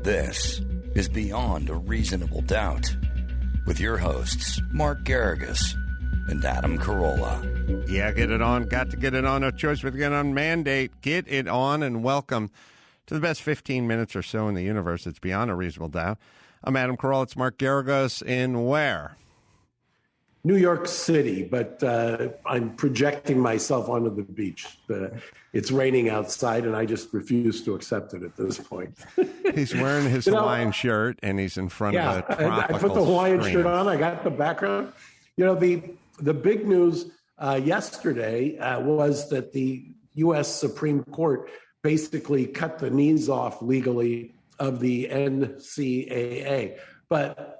This is Beyond a Reasonable Doubt with your hosts, Mark Garrigus and Adam Carolla. Yeah, get it on. Got to get it on. No choice but to get on. Mandate. Get it on, and welcome to the best 15 minutes or so in the universe. It's Beyond a Reasonable Doubt. I'm Adam Carolla. It's Mark Garrigus in where? New York City, but I'm projecting myself onto the beach. It's raining outside, and I just refuse to accept it at this point. He's wearing his Hawaiian shirt, and he's in front of a tropical I put the Hawaiian screen. shirt on. I got the background. You know, the big news yesterday was that the U.S. Supreme Court basically cut the knees off legally of the NCAA, but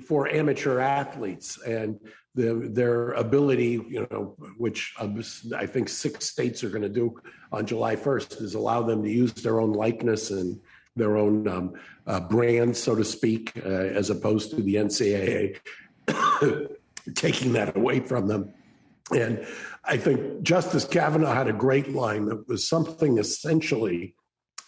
for amateur athletes and their ability, which I think 6 states are going to do on July 1st, is allow them to use their own likeness and their own brand, so to speak, as opposed to the NCAA taking that away from them. And I think Justice Kavanaugh had a great line that was something essentially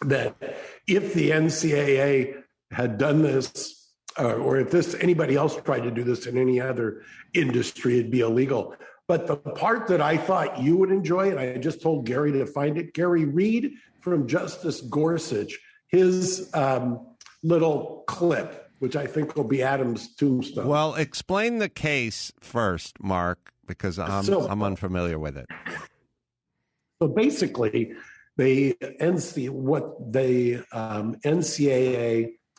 that if the NCAA had done this, or if anybody else tried to do this in any other industry, it'd be illegal. But the part that I thought you would enjoy, and I just told Gary to find it, Gary, read from Justice Gorsuch, his little clip, which I think will be Adam's tombstone. Well, explain the case first, Mark, because I'm unfamiliar with it. So basically, the NCAA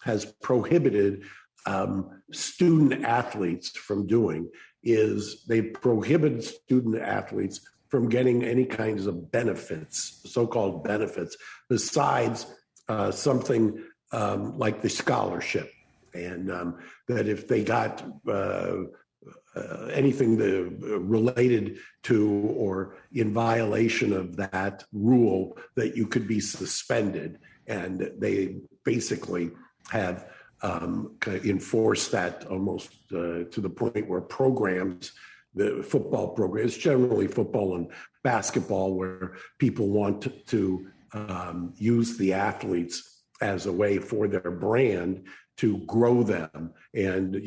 has prohibited student athletes from doing is they prohibit student athletes from getting any kinds of benefits, so-called benefits, besides something like the scholarship. And that if they got anything related to or in violation of that rule, that you could be suspended. And they basically have enforced that almost to the point where programs, the football programs, generally football and basketball, where people want to use the athletes as a way for their brand to grow them. And,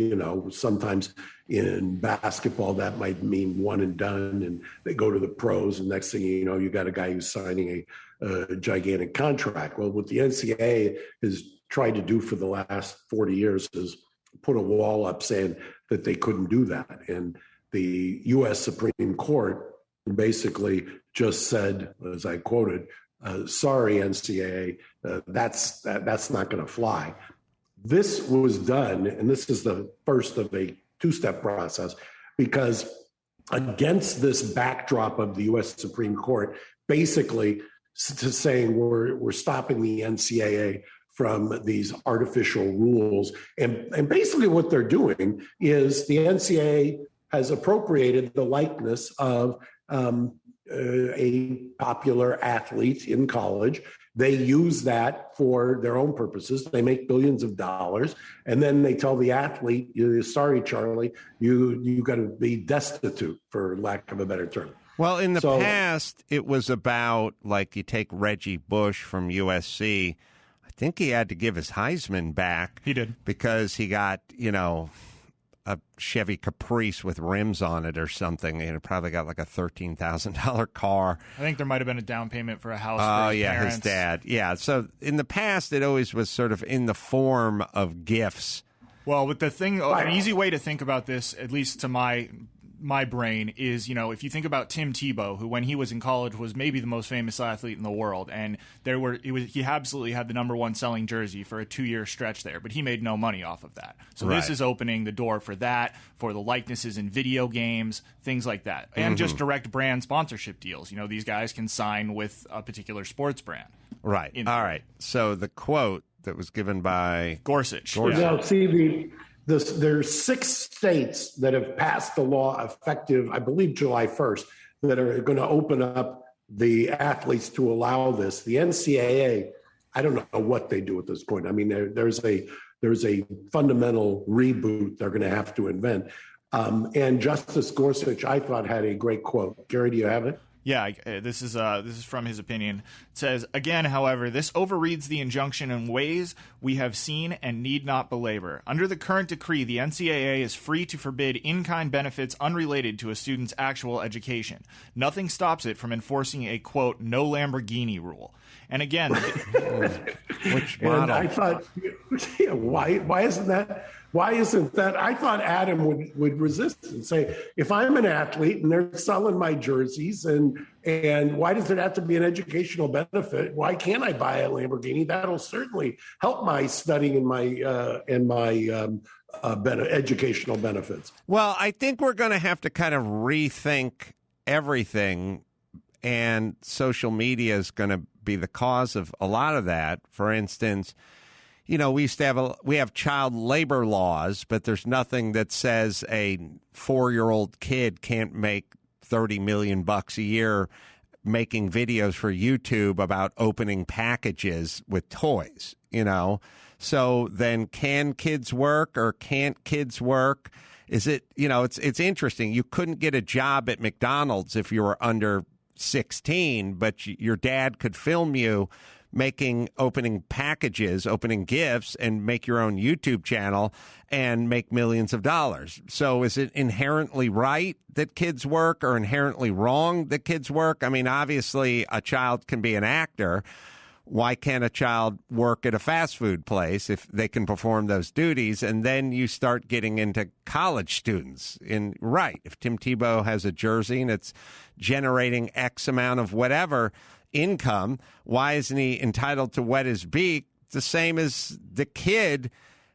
sometimes in basketball, that might mean one and done, and they go to the pros, and next thing you know, you got a guy who's signing a gigantic contract. Well, what the NCAA has tried to do for the last 40 years is put a wall up saying that they couldn't do that. And the U.S. Supreme Court basically just said, as I quoted, sorry, NCAA, that's not going to fly. This was done, and this is the first of a 2-step process, because against this backdrop of the U.S. Supreme Court, basically to saying we're stopping the NCAA from these artificial rules. And basically what they're doing is the NCAA has appropriated the likeness of a popular athlete in college. They use that for their own purposes. They make billions of dollars. And then they tell the athlete, sorry, Charlie, you got to be destitute, for lack of a better term. Well, in the past, it was about, like, you take Reggie Bush from USC. I think he had to give his Heisman back. He did. Because he got, a Chevy Caprice with rims on it or something. And it probably got like a $13,000 car. I think there might have been a down payment for a house for his parents. His dad. Yeah, so in the past, it always was sort of in the form of gifts. Well, but the thing, an easy way to think about this, at least to my brain, is, if you think about Tim Tebow, who when he was in college was maybe the most famous athlete in the world, and he absolutely had the #1 selling jersey for a 2-year stretch there, but he made no money off of that. So This is opening the door for that, for the likenesses in video games, things like that, and just direct brand sponsorship deals. These guys can sign with a particular sports brand. Right. All right. So the quote that was given by Gorsuch. Now, see, there's 6 states that have passed the law effective, I believe, July 1st, that are going to open up the athletes to allow this. The NCAA, I don't know what they do at this point. I mean, there's a fundamental reboot they're going to have to invent. And Justice Gorsuch, I thought, had a great quote. Gary, do you have it? Yeah, this is from his opinion. It says, again, however, this overreads the injunction in ways we have seen and need not belabor. Under the current decree, the NCAA is free to forbid in-kind benefits unrelated to a student's actual education. Nothing stops it from enforcing a, quote, no Lamborghini rule. And again, which model? And I thought, why isn't that? Why isn't that? I thought Adam would resist and say, if I'm an athlete and they're selling my jerseys, and why does it have to be an educational benefit? Why can't I buy a Lamborghini? That'll certainly help my studying and my educational benefits. Well, I think we're going to have to kind of rethink everything, and social media is going to be the cause of a lot of that. For instance, you know, we have child labor laws, but there's nothing that says a 4-year-old kid can't make $30 million a year making videos for YouTube about opening packages with toys, you know. So then, can kids work or can't kids work? Is it, you know, it's interesting. You couldn't get a job at McDonald's if you were under 16, but your dad could film you opening packages, opening gifts, and make your own YouTube channel and make millions of dollars. So is it inherently right that kids work or inherently wrong that kids work? I mean, obviously a child can be an actor. Why can't a child work at a fast food place if they can perform those duties? And then you start getting into college students. If Tim Tebow has a jersey and it's generating X amount of whatever income, why isn't he entitled to wet his beak the same as the kid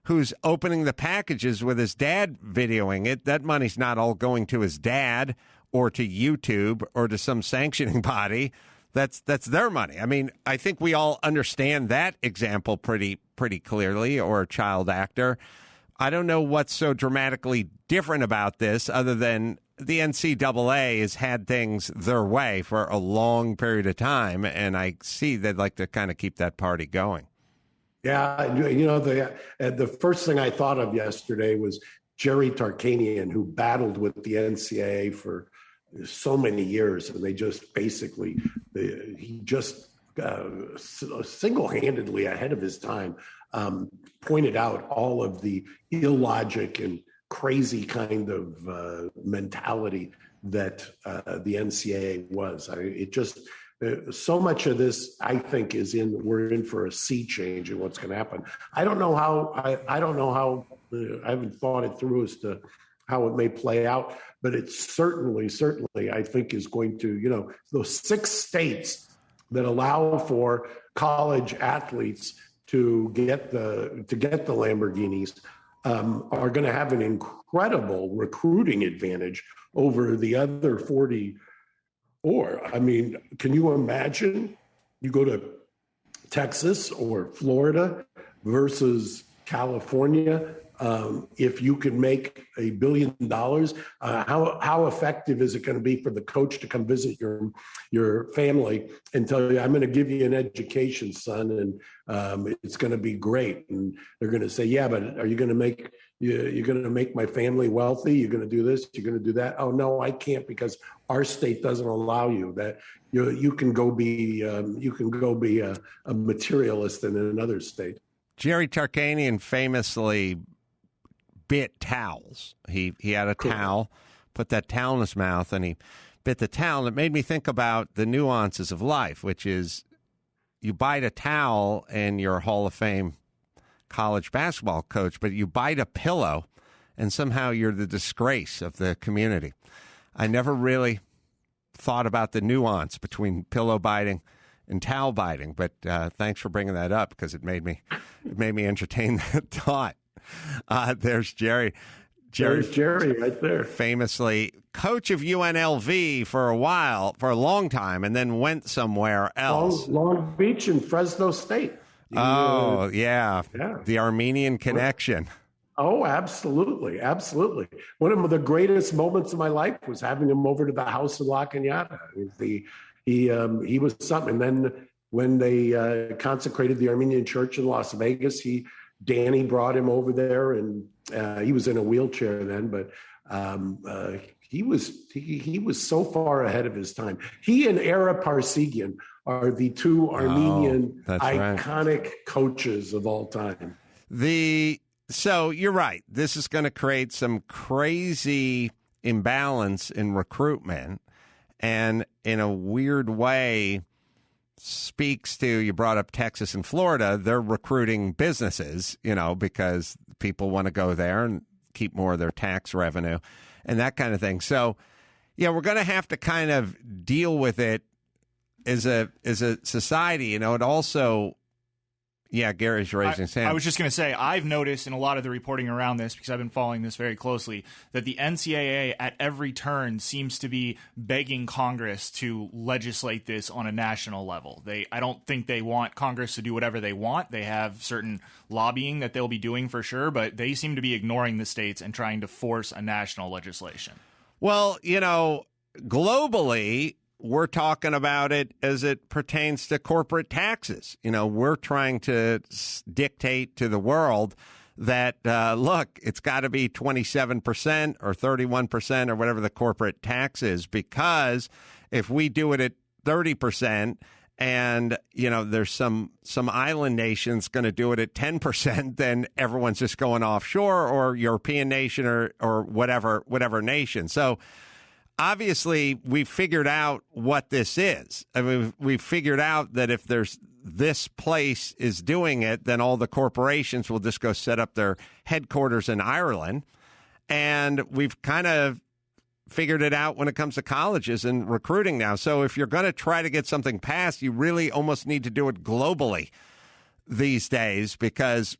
who's opening the packages with his dad videoing it? That money's not all going to his dad or to YouTube or to some sanctioning body. That's their money. I mean, I think we all understand that example pretty clearly, or a child actor. I don't know what's so dramatically different about this other than the NCAA has had things their way for a long period of time, and I see they'd like to kind of keep that party going. Yeah, you know, the first thing I thought of yesterday was Jerry Tarkanian, who battled with the NCAA for so many years, and they just basically, he just single-handedly ahead of his time pointed out all of the illogic and crazy kind of mentality that the NCAA was. So much of this, I think, we're in for a sea change in what's going to happen. I don't know how. I haven't thought it through as to how it may play out, but it certainly, I think, is going to, you know, those 6 states that allow for college athletes to get the Lamborghinis are going to have an incredible recruiting advantage over the other 44. I mean, can you imagine you go to Texas or Florida versus California? If you can make $1 billion, how effective is it going to be for the coach to come visit your family and tell you, I'm going to give you an education, son, and it's going to be great? And they're going to say, yeah, but are you going to make you're going to make my family wealthy? You're going to do this? You're going to do that? Oh no, I can't, because our state doesn't allow you. That you can go be a materialist in another state. Jerry Tarkanian famously bit towels. He had a towel, put that towel in his mouth, and he bit the towel. And it made me think about the nuances of life, which is you bite a towel and you're a Hall of Fame college basketball coach, but you bite a pillow and somehow you're the disgrace of the community. I never really thought about the nuance between pillow biting and towel biting, but thanks for bringing that up, because it made me entertain that thought. There's Jerry. There's Jerry right there. Famously coach of UNLV for a long time, and then went somewhere else. Long Beach and Fresno State. Yeah. The Armenian connection. Oh, absolutely. Absolutely. One of the greatest moments of my life was having him over to the house in La Cañada. He was something. And then when they consecrated the Armenian church in Las Vegas, Danny brought him over there, and he was in a wheelchair then, but He was so far ahead of his time. He and Ara Parsegian are the two Armenian iconic coaches of all time. So you're right. This is going to create some crazy imbalance in recruitment, and in a weird way speaks to, you brought up Texas and Florida, they're recruiting businesses, because people want to go there and keep more of their tax revenue and that kind of thing. So, yeah, we're going to have to kind of deal with it as a society. It also, yeah, Gary's raising his hand. I was just going to say, I've noticed in a lot of the reporting around this, because I've been following this very closely, that the NCAA at every turn seems to be begging Congress to legislate this on a national level. I don't think they want Congress to do whatever they want. They have certain lobbying that they'll be doing for sure, but they seem to be ignoring the states and trying to force a national legislation. Well, globally, we're talking about it as it pertains to corporate taxes. We're trying to dictate to the world that, look, it's got to be 27% or 31% or whatever the corporate tax is, because if we do it at 30% and, there's some island nations going to do it at 10%, then everyone's just going offshore, or European nation or whatever nation. So, obviously, we've figured out what this is. I mean, we've figured out that if this place is doing it, then all the corporations will just go set up their headquarters in Ireland. And we've kind of figured it out when it comes to colleges and recruiting now. So if you're going to try to get something passed, you really almost need to do it globally these days, because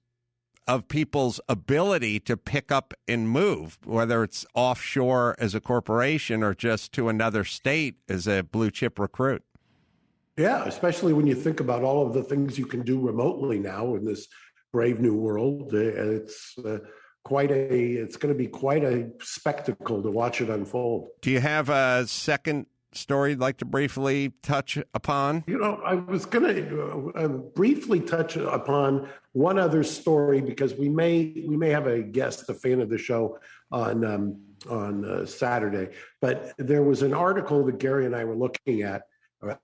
of people's ability to pick up and move, whether it's offshore as a corporation or just to another state as a blue chip recruit. Yeah, especially when you think about all of the things you can do remotely now in this brave new world. It's going to be quite a spectacle to watch it unfold. Do you have a second story you'd like to briefly touch upon? I was going to briefly touch upon one other story, because we may have a guest, a fan of the show, on Saturday. But there was an article that Gary and I were looking at.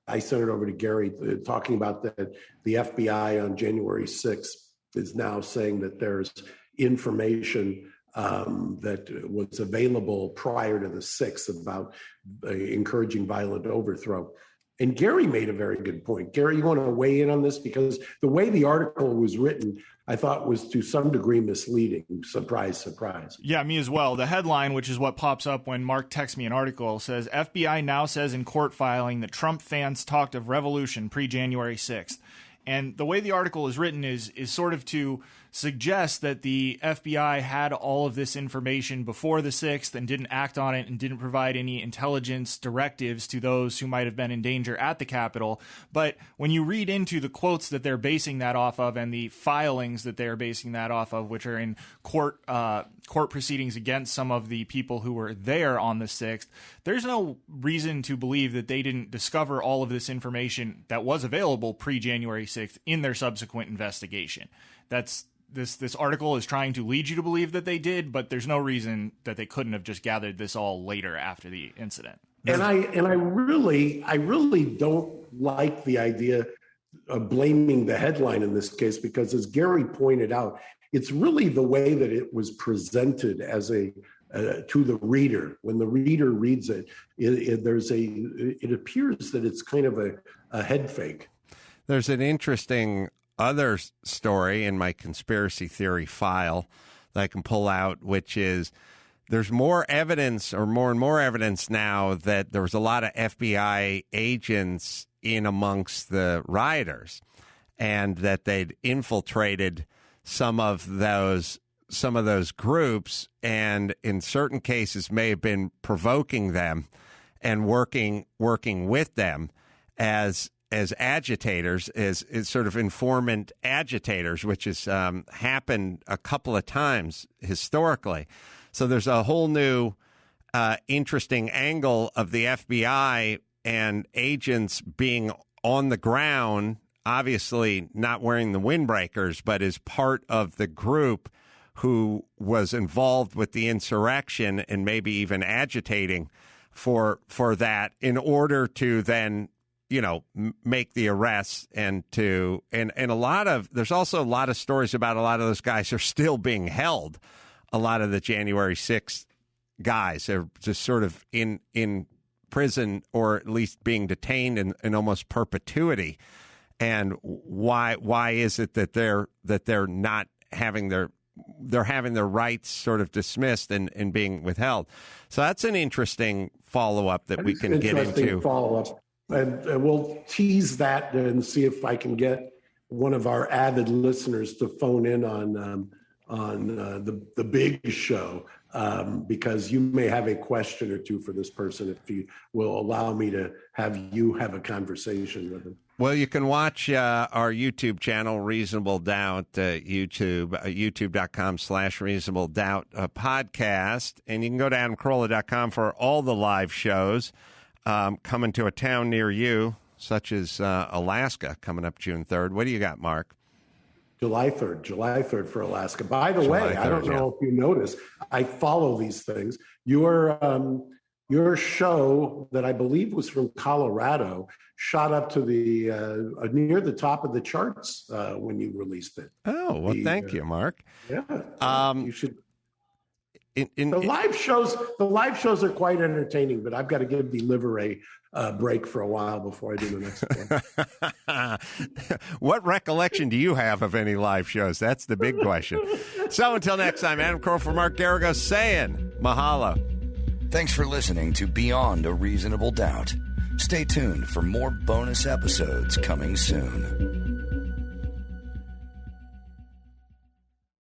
I sent it over to Gary, talking about that the FBI on January 6th is now saying that there's information that was available prior to the 6th about encouraging violent overthrow. And Gary made a very good point. Gary, you want to weigh in on this? Because the way the article was written, I thought was to some degree misleading. Surprise, surprise. Yeah, me as well. The headline, which is what pops up when Mark texts me an article, says, FBI now says in court filing that Trump fans talked of revolution pre-January 6th. And the way the article is written is sort of to suggest that the FBI had all of this information before the 6th and didn't act on it and didn't provide any intelligence directives to those who might have been in danger at the Capitol. But when you read into the quotes that they're basing that off of and the filings that they're basing that off of, which are in court proceedings against some of the people who were there on the 6th, there's no reason to believe that they didn't discover all of this information that was available pre-January 6th in their subsequent investigation. This article is trying to lead you to believe that they did, but there's no reason that they couldn't have just gathered this all later after the incident. And I really don't like the idea of blaming the headline in this case, because as Gary pointed out, it's really the way that it was presented as to the reader. When the reader reads it, it appears that it's kind of a head fake. There's an interesting other story in my conspiracy theory file that I can pull out, which is there's more evidence, or more and more evidence now, that there was a lot of FBI agents in amongst the rioters, and that they'd infiltrated some of those groups, and in certain cases may have been provoking them and working with them as agitators, as sort of informant agitators, which has happened a couple of times historically. So there's a whole new interesting angle of the FBI and agents being on the ground, obviously not wearing the windbreakers, but as part of the group who was involved with the insurrection and maybe even agitating for that in order to then, make the arrests and there's also a lot of stories about a lot of those guys are still being held. A lot of the January 6th guys are just sort of in prison or at least being detained in almost perpetuity. And why is it that they're not having they're having their rights sort of dismissed and being withheld? So that's an interesting follow-up that we can get into. Follow-up. And we'll tease that and see if I can get one of our avid listeners to phone in on the big show, because you may have a question or two for this person if you will allow me to have you have a conversation with him. Well, you can watch our YouTube channel, Reasonable Doubt, youtube.com/Reasonable Doubt podcast. And you can go to adamcarolla.com for all the live shows coming to a town near you, such as Alaska, coming up June 3rd. What do you got, Mark? July 3rd for Alaska. By the way, I don't know if you noticed, I follow these things. Your show that I believe was from Colorado shot up to the near the top of the charts when you released it. Oh, well, thank you, Mark. Yeah, you should. The live shows are quite entertaining, but I've got to give the liver a break for a while before I do the next one. What recollection do you have of any live shows? That's the big question. So until next time, Adam Carolla for Mark Garagos saying mahalo. Thanks for listening to Beyond a Reasonable Doubt. Stay tuned for more bonus episodes coming soon.